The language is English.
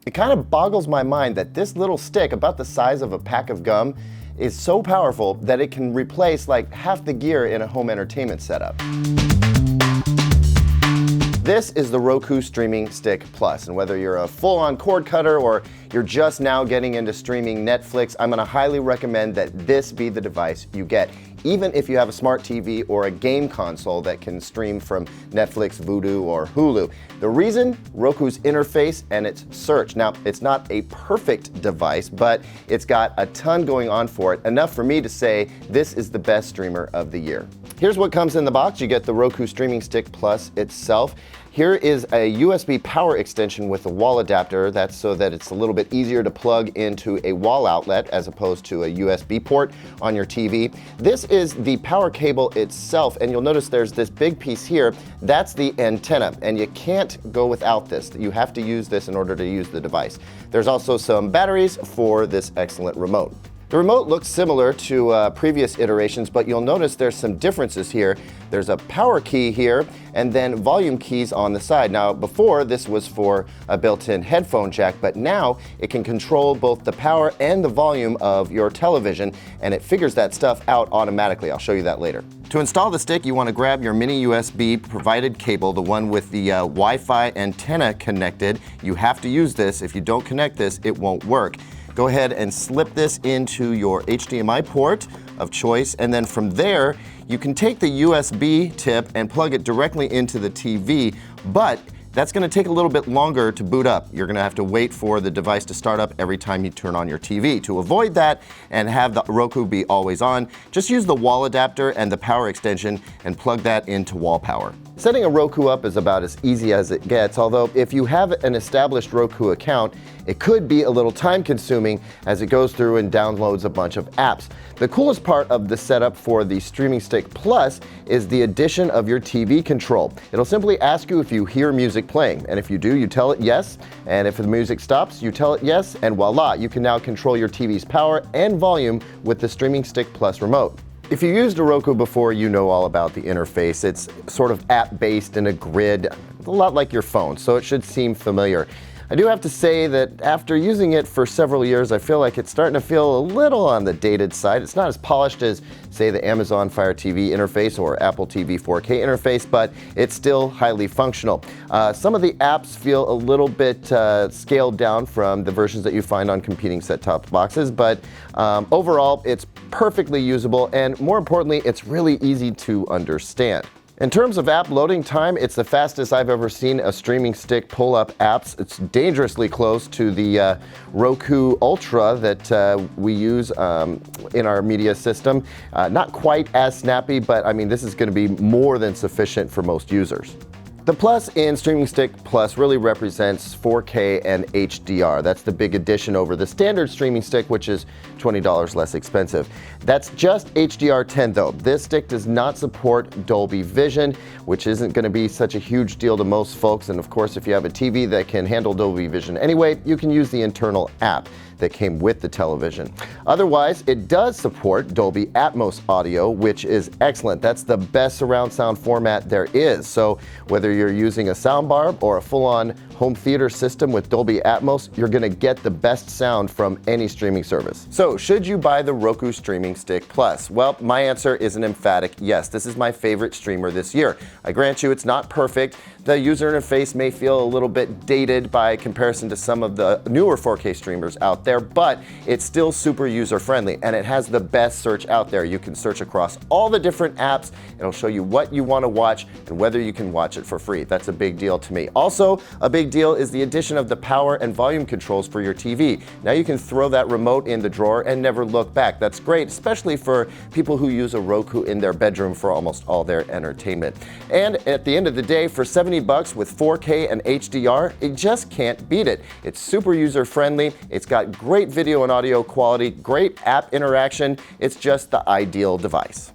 It kind of boggles my mind that this little stick, about the size of a pack of gum, is so powerful that it can replace like half the gear in a home entertainment setup. This is the Roku Streaming Stick Plus, and whether you're a full-on cord cutter or you're just now getting into streaming Netflix, I'm going to highly recommend that this be the device you get, even if you have a smart TV or a game console that can stream from Netflix, Vudu, or Hulu. The reason? Roku's interface and its search. Now, it's not a perfect device, but it's got a ton going on for it, enough for me to say this is the best streamer of the year. Here's what comes in the box. You get the Roku Streaming Stick Plus itself. Here is a USB power extension with a wall adapter. That's so that it's a little bit easier to plug into a wall outlet as opposed to a USB port on your TV. This is the power cable itself, and you'll notice there's this big piece here. That's the antenna, and you can't go without this. You have to use this in order to use the device. There's also some batteries for this excellent remote. The remote looks similar to previous iterations, but you'll notice there's some differences here. There's a power key here, and then volume keys on the side. Now, before, this was for a built-in headphone jack, but now it can control both the power and the volume of your television, and it figures that stuff out automatically. I'll show you that later. To install the stick, you want to grab your mini USB provided cable, the one with the Wi-Fi antenna connected. You have to use this. If you don't connect this, it won't work. Go ahead and slip this into your HDMI port of choice, and then from there, you can take the USB tip and plug it directly into the TV, but that's going to take a little bit longer to boot up. You're going to have to wait for the device to start up every time you turn on your TV. To avoid that and have the Roku be always on, just use the wall adapter and the power extension and plug that into wall power. Setting a Roku up is about as easy as it gets, although if you have an established Roku account, it could be a little time consuming as it goes through and downloads a bunch of apps. The coolest part of the setup for the Streaming Stick Plus is the addition of your TV control. It'll simply ask you if you hear music playing, and if you do, you tell it yes, and if the music stops, you tell it yes, and voila, you can now control your TV's power and volume with the Streaming Stick Plus remote. If you used a Roku before, you know all about the interface. It's sort of app-based in a grid, a lot like your phone, so it should seem familiar. I do have to say that after using it for several years, I feel like it's starting to feel a little on the dated side. It's not as polished as, say, the Amazon Fire TV interface or Apple TV 4K interface, but it's still highly functional. Some of the apps feel a little bit scaled down from the versions that you find on competing set-top boxes, but overall, it's perfectly usable, and more importantly, it's really easy to understand. In terms of app loading time, it's the fastest I've ever seen a streaming stick pull up apps. It's dangerously close to the Roku Ultra that we use in our media system. Not quite as snappy, but I mean, this is going to be more than sufficient for most users. The plus in Streaming Stick Plus really represents 4K and HDR. That's the big addition over the standard streaming stick, which is $20 less expensive. That's just HDR10 though. This stick does not support Dolby Vision, which isn't going to be such a huge deal to most folks. And of course, if you have a TV that can handle Dolby Vision anyway, you can use the internal app that came with the television. Otherwise, it does support Dolby Atmos audio, which is excellent. That's the best surround sound format there is. So whether you're using a soundbar or a full-on home theater system with Dolby Atmos, you're gonna get the best sound from any streaming service. So should you buy the Roku Streaming Stick Plus? Well, my answer is an emphatic yes. This is my favorite streamer this year. I grant you it's not perfect. The user interface may feel a little bit dated by comparison to some of the newer 4K streamers out there, but it's still super user-friendly, and it has the best search out there. You can search across all the different apps. It'll show you what you want to watch and whether you can watch it for free. That's a big deal to me. Also, a big deal is the addition of the power and volume controls for your TV. Now you can throw that remote in the drawer and never look back. That's great, especially for people who use a Roku in their bedroom for almost all their entertainment. And at the end of the day, for $70 with 4K and HDR, it just can't beat it. It's super user-friendly. It's got great video and audio quality, great app interaction. It's just the ideal device.